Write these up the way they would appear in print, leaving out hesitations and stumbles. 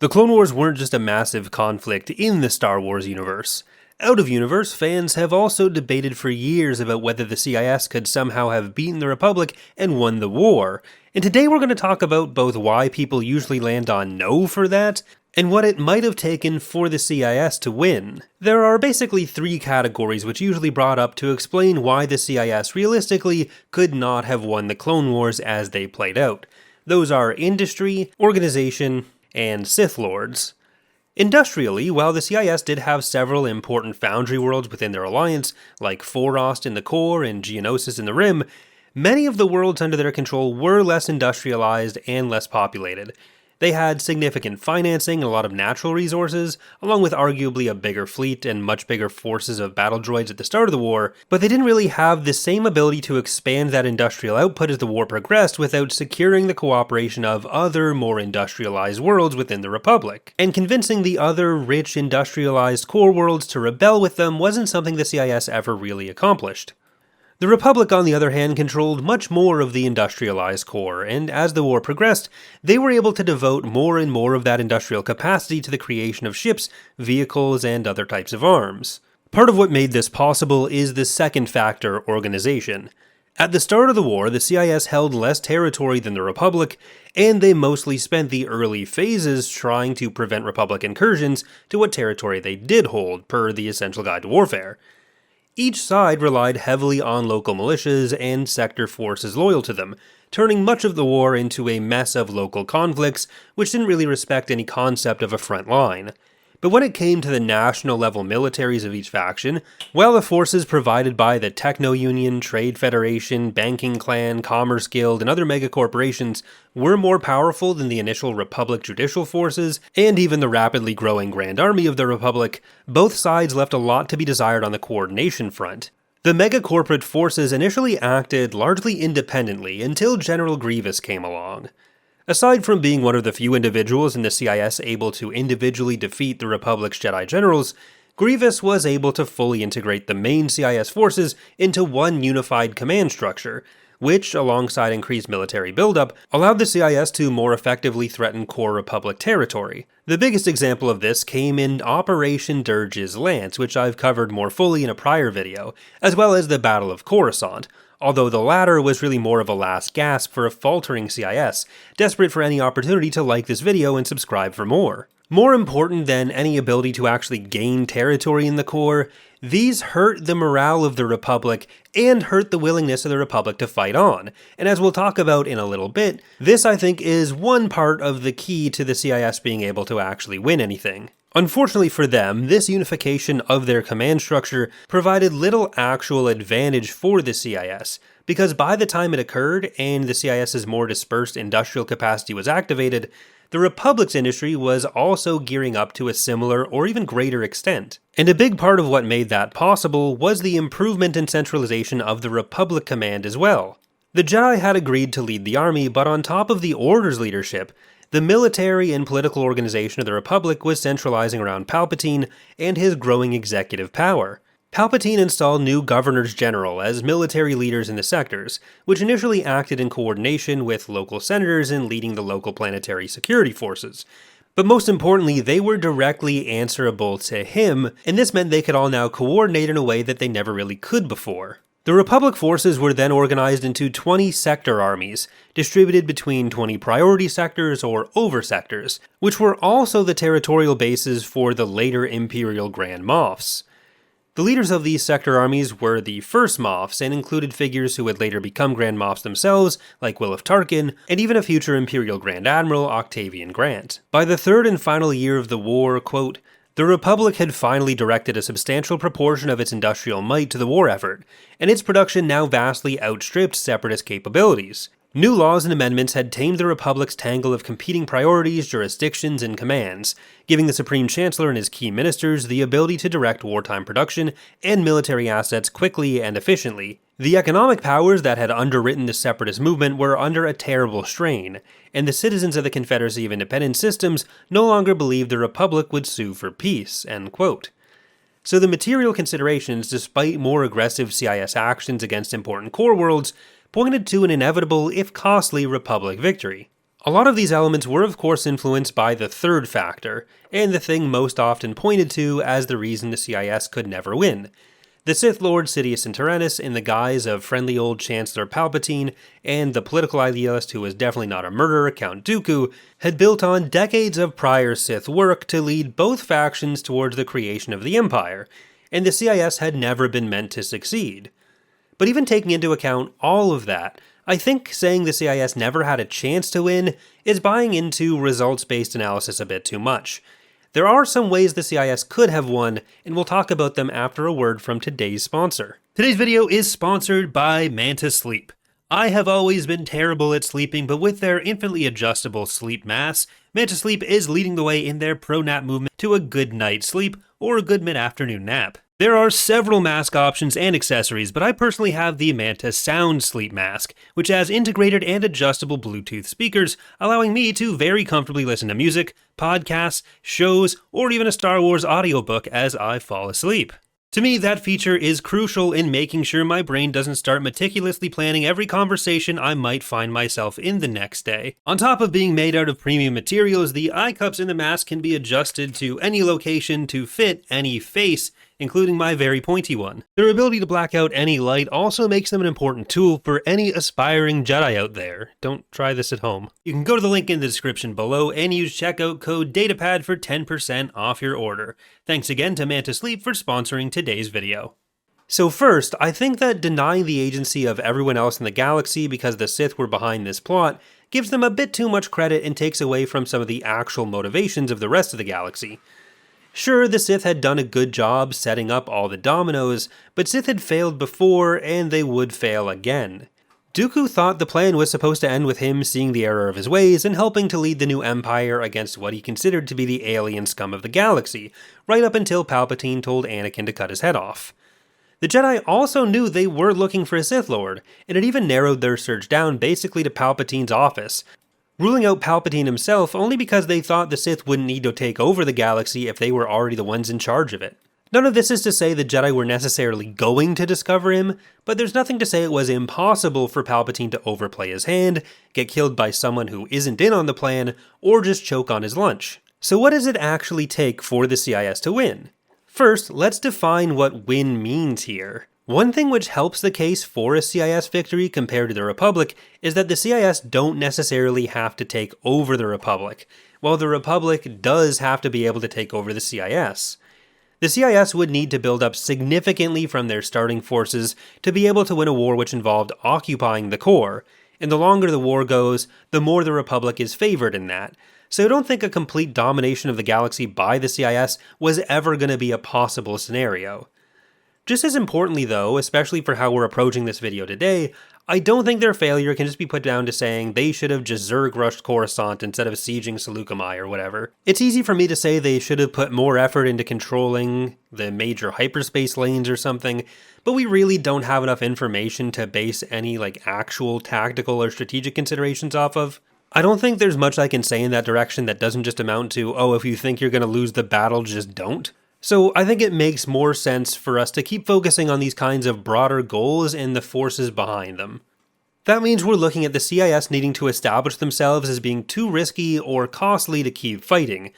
The Clone Wars weren't just a massive conflict in the Star Wars universe. Out of universe, fans have also debated for years about whether the CIS could somehow have beaten the Republic and won the war. And today we're going to talk about both why people usually land on no for that, and what it might have taken for the CIS to win. There are basically three categories which usually brought up to explain why the CIS realistically could not have won the Clone Wars as they played out. Those are industry, organization, and Sith Lords. Industrially, while the CIS did have several important foundry worlds within their alliance, like Forost in the core and Geonosis in the Rim, many of the worlds under their control were less industrialized and less populated. They had significant financing and a lot of natural resources, along with arguably a bigger fleet and much bigger forces of battle droids at the start of the war, but they didn't really have the same ability to expand that industrial output as the war progressed without securing the cooperation of other, more industrialized worlds within the Republic. And convincing the other rich, industrialized core worlds to rebel with them wasn't something the CIS ever really accomplished. The Republic, on the other hand, controlled much more of the industrialized core, and as the war progressed, they were able to devote more and more of that industrial capacity to the creation of ships, vehicles, and other types of arms. Part of what made this possible is the second factor, organization. At the start of the war, the CIS held less territory than the Republic, and they mostly spent the early phases trying to prevent Republic incursions to what territory they did hold, per the Essential Guide to Warfare. Each side relied heavily on local militias and sector forces loyal to them, turning much of the war into a mess of local conflicts, which didn't really respect any concept of a front line. But when it came to the national-level militaries of each faction, while the forces provided by the Techno-Union, Trade Federation, Banking Clan, Commerce Guild, and other megacorporations were more powerful than the initial Republic judicial forces, and even the rapidly growing Grand Army of the Republic, both sides left a lot to be desired on the coordination front. The megacorporate forces initially acted largely independently until General Grievous came along. Aside from being one of the few individuals in the CIS able to individually defeat the Republic's Jedi generals, Grievous was able to fully integrate the main CIS forces into one unified command structure, which, alongside increased military buildup, allowed the CIS to more effectively threaten core Republic territory. The biggest example of this came in Operation Dirge's Lance, which I've covered more fully in a prior video, as well as the Battle of Coruscant, although the latter was really more of a last gasp for a faltering CIS, desperate for any opportunity to like this video and subscribe for more. More important than any ability to actually gain territory in the core, these hurt the morale of the Republic and hurt the willingness of the Republic to fight on. And as we'll talk about in a little bit, this I think is one part of the key to the CIS being able to actually win anything. Unfortunately for them, this unification of their command structure provided little actual advantage for the CIS, because by the time it occurred and the CIS's more dispersed industrial capacity was activated, the Republic's industry was also gearing up to a similar or even greater extent. And a big part of what made that possible was the improvement in centralization of the Republic command as well. The Jedi had agreed to lead the army, but on top of the Order's leadership, the military and political organization of the Republic was centralizing around Palpatine and his growing executive power. Palpatine installed new governors-general as military leaders in the sectors, which initially acted in coordination with local senators in leading the local planetary security forces. But most importantly, they were directly answerable to him, and this meant they could all now coordinate in a way that they never really could before. The Republic forces were then organized into 20 sector armies, distributed between 20 priority sectors or over-sectors, which were also the territorial bases for the later Imperial Grand Moffs. The leaders of these sector armies were the first Moffs and included figures who would later become Grand Moffs themselves, like Wilf Tarkin, and even a future Imperial Grand Admiral, Octavian Grant. By the third and final year of the war, quote, the Republic had finally directed a substantial proportion of its industrial might to the war effort, and its production now vastly outstripped Separatist capabilities. New laws and amendments had tamed the Republic's tangle of competing priorities, jurisdictions, and commands, giving the Supreme Chancellor and his key ministers the ability to direct wartime production and military assets quickly and efficiently. The economic powers that had underwritten the Separatist movement were under a terrible strain, and the citizens of the Confederacy of Independent Systems no longer believed the Republic would sue for peace, end quote. So the material considerations, despite more aggressive CIS actions against important core worlds, pointed to an inevitable, if costly, Republic victory. A lot of these elements were of course influenced by the third factor, and the thing most often pointed to as the reason the CIS could never win. The Sith Lord Sidious and Tyrannus, in the guise of friendly old Chancellor Palpatine, and the political idealist who was definitely not a murderer, Count Dooku, had built on decades of prior Sith work to lead both factions towards the creation of the Empire, and the CIS had never been meant to succeed. But even taking into account all of that, I think saying the CIS never had a chance to win is buying into results-based analysis a bit too much. There are some ways the CIS could have won, and we'll talk about them after a word from today's sponsor. Today's video is sponsored by Manta Sleep. I have always been terrible at sleeping, but with their infinitely adjustable sleep mask, Manta Sleep is leading the way in their pro-nap movement to a good night's sleep or a good mid-afternoon nap. There are several mask options and accessories, but I personally have the Manta Sound Sleep Mask, which has integrated and adjustable Bluetooth speakers, allowing me to very comfortably listen to music, podcasts, shows, or even a Star Wars audiobook as I fall asleep. To me, that feature is crucial in making sure my brain doesn't start meticulously planning every conversation I might find myself in the next day. On top of being made out of premium materials, the eye cups in the mask can be adjusted to any location to fit any face, including my very pointy one. Their ability to black out any light also makes them an important tool for any aspiring Jedi out there. Don't try this at home. You can go to the link in the description below and use checkout code DATAPAD for 10% off your order. Thanks again to Manta Sleep for sponsoring today's video. So first, I think that denying the agency of everyone else in the galaxy because the Sith were behind this plot gives them a bit too much credit and takes away from some of the actual motivations of the rest of the galaxy. Sure, the Sith had done a good job setting up all the dominoes, but Sith had failed before, and they would fail again. Dooku thought the plan was supposed to end with him seeing the error of his ways and helping to lead the new Empire against what he considered to be the alien scum of the galaxy, right up until Palpatine told Anakin to cut his head off. The Jedi also knew they were looking for a Sith Lord, and it even narrowed their search down basically to Palpatine's office, ruling out Palpatine himself only because they thought the Sith wouldn't need to take over the galaxy if they were already the ones in charge of it. None of this is to say the Jedi were necessarily going to discover him, but there's nothing to say it was impossible for Palpatine to overplay his hand, get killed by someone who isn't in on the plan, or just choke on his lunch. So what does it actually take for the CIS to win? First, let's define what win means here. One thing which helps the case for a CIS victory compared to the Republic is that the CIS don't necessarily have to take over the Republic, while the Republic does have to be able to take over the CIS. The CIS would need to build up significantly from their starting forces to be able to win a war which involved occupying the core, and the longer the war goes, the more the Republic is favored in that. So I don't think a complete domination of the galaxy by the CIS was ever going to be a possible scenario. Just as importantly though, especially for how we're approaching this video today, I don't think their failure can just be put down to saying they should have just Zerg rushed Coruscant instead of sieging Seleucami or whatever. It's easy for me to say they should have put more effort into controlling the major hyperspace lanes or something, but we really don't have enough information to base any actual tactical or strategic considerations off of. I don't think there's much I can say in that direction that doesn't just amount to, oh, if you think you're going to lose the battle, just don't. So I think it makes more sense for us to keep focusing on these kinds of broader goals and the forces behind them. That means we're looking at the CIS needing to establish themselves as being too risky or costly to keep fighting.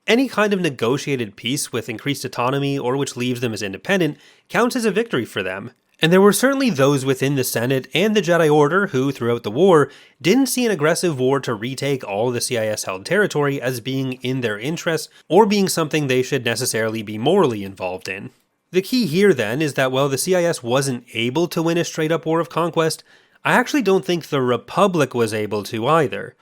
Any kind of negotiated peace with increased autonomy or which leaves them as independent counts as a victory for them. And there were certainly those within the Senate and the Jedi Order who, throughout the war, didn't see an aggressive war to retake all the CIS-held territory as being in their interest or being something they should necessarily be morally involved in. The key here then is that while the CIS wasn't able to win a straight-up war of conquest, I actually don't think the Republic was able to either.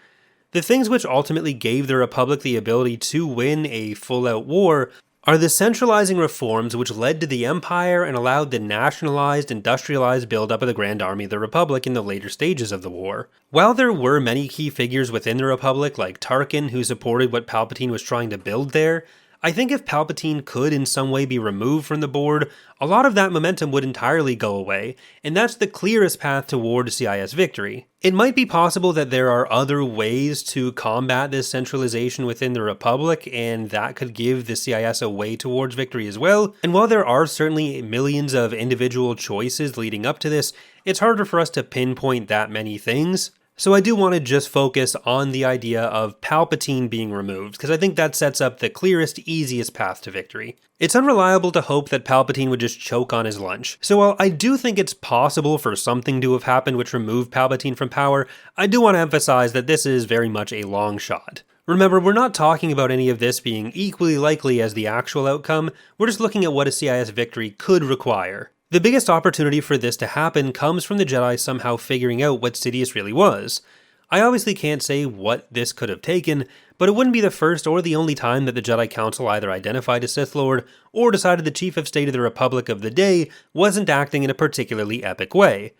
The things which ultimately gave the Republic the ability to win a full-out war are the centralizing reforms which led to the Empire and allowed the nationalized, industrialized buildup of the Grand Army of the Republic in the later stages of the war. While there were many key figures within the Republic, like Tarkin, who supported what Palpatine was trying to build there, I think if Palpatine could in some way be removed from the board, a lot of that momentum would entirely go away, and that's the clearest path toward CIS victory. It might be possible that there are other ways to combat this centralization within the Republic, and that could give the CIS a way towards victory as well, and while there are certainly millions of individual choices leading up to this, it's harder for us to pinpoint that many things. So I do want to just focus on the idea of Palpatine being removed, because I think that sets up the clearest, easiest path to victory. It's unreliable to hope that Palpatine would just choke on his lunch. So while I do think it's possible for something to have happened which removed Palpatine from power, I do want to emphasize that this is very much a long shot. Remember, we're not talking about any of this being equally likely as the actual outcome, we're just looking at what a CIS victory could require. The biggest opportunity for this to happen comes from the Jedi somehow figuring out what Sidious really was. I obviously can't say what this could have taken, but it wouldn't be the first or the only time that the Jedi Council either identified a Sith Lord or decided the Chief of State of the Republic of the day wasn't acting in a particularly epic way.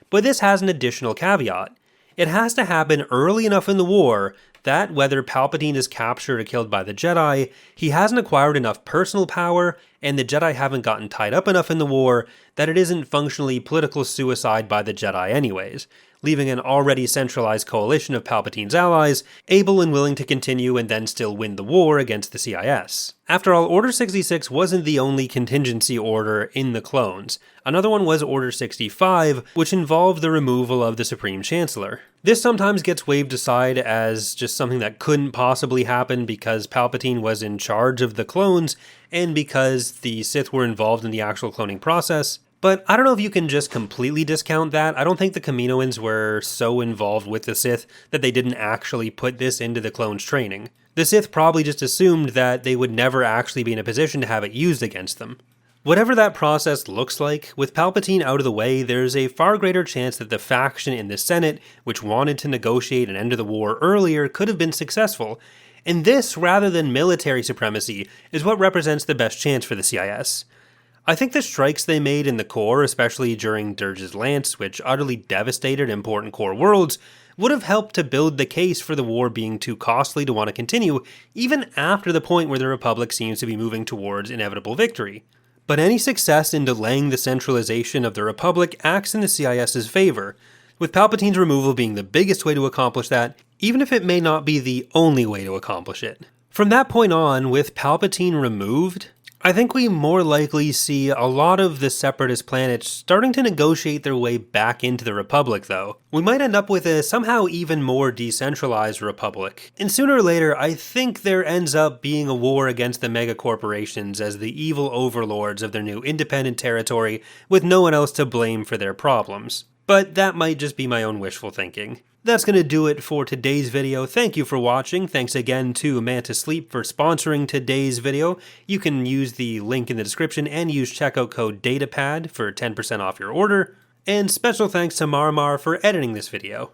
But this has an additional caveat. It has to happen early enough in the war that whether Palpatine is captured or killed by the Jedi, he hasn't acquired enough personal power, and the Jedi haven't gotten tied up enough in the war that it isn't functionally political suicide by the Jedi anyways, leaving an already centralized coalition of Palpatine's allies able and willing to continue and then still win the war against the CIS. After all, Order 66 wasn't the only contingency order in the clones. Another one was Order 65, which involved the removal of the Supreme Chancellor. This sometimes gets waved aside as just something that couldn't possibly happen because Palpatine was in charge of the clones and because the Sith were involved in the actual cloning process. But I don't know if you can just completely discount that. I don't think the Kaminoans were so involved with the Sith that they didn't actually put this into the clones' training. The Sith probably just assumed that they would never actually be in a position to have it used against them. Whatever that process looks like, with Palpatine out of the way, there's a far greater chance that the faction in the Senate, which wanted to negotiate an end to the war earlier, could have been successful. And this, rather than military supremacy, is what represents the best chance for the CIS. I think the strikes they made in the core, especially during Dirge's Lance, which utterly devastated important core worlds, would have helped to build the case for the war being too costly to want to continue, even after the point where the Republic seems to be moving towards inevitable victory. But any success in delaying the centralization of the Republic acts in the CIS's favor, with Palpatine's removal being the biggest way to accomplish that, even if it may not be the only way to accomplish it. From that point on, with Palpatine removed, I think we more likely see a lot of the Separatist planets starting to negotiate their way back into the Republic, though. We might end up with a somehow even more decentralized Republic. And sooner or later, I think there ends up being a war against the megacorporations as the evil overlords of their new independent territory, with no one else to blame for their problems. But that might just be my own wishful thinking. That's going to do it for today's video. Thank you for watching. Thanks again to Mantis Sleep for sponsoring today's video. You can use the link in the description and use checkout code DATAPAD for 10% off your order. And special thanks to Marmar for editing this video.